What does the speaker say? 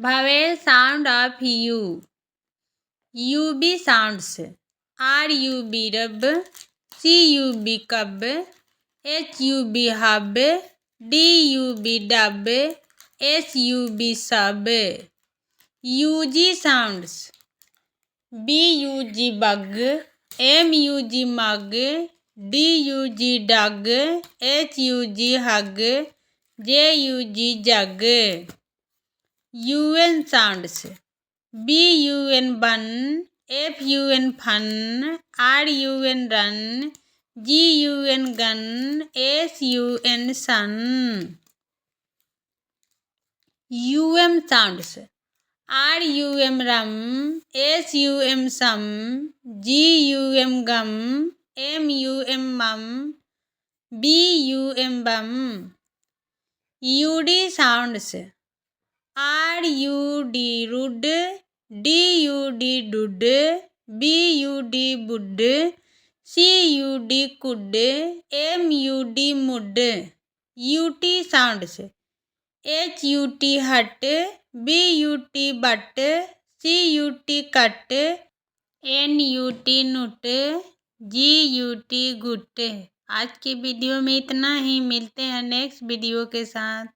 Vowel sound of U. UB sounds. RUB rub, CUB cub, HUB hub, DUB dub, SUB sub. UG sounds. BUG bug, MUG mug, DUG dug, HUG hug, JUG jug. UN sounds. BUN bun, FUN fun, RUN run, GUN gun, SUN sun. UM sounds. RUM rum, SUM sum, GUM gum, MUM mum, BUM bum. UD sounds. RUD rud, DUD dud, BUD bud, CUD could, MUD mud. UT sounds. HUT hut, BUT butt, CUT cut, NUT nut, GUT गुट। आज की video में इतना ही, मिलते हैं next video के साथ।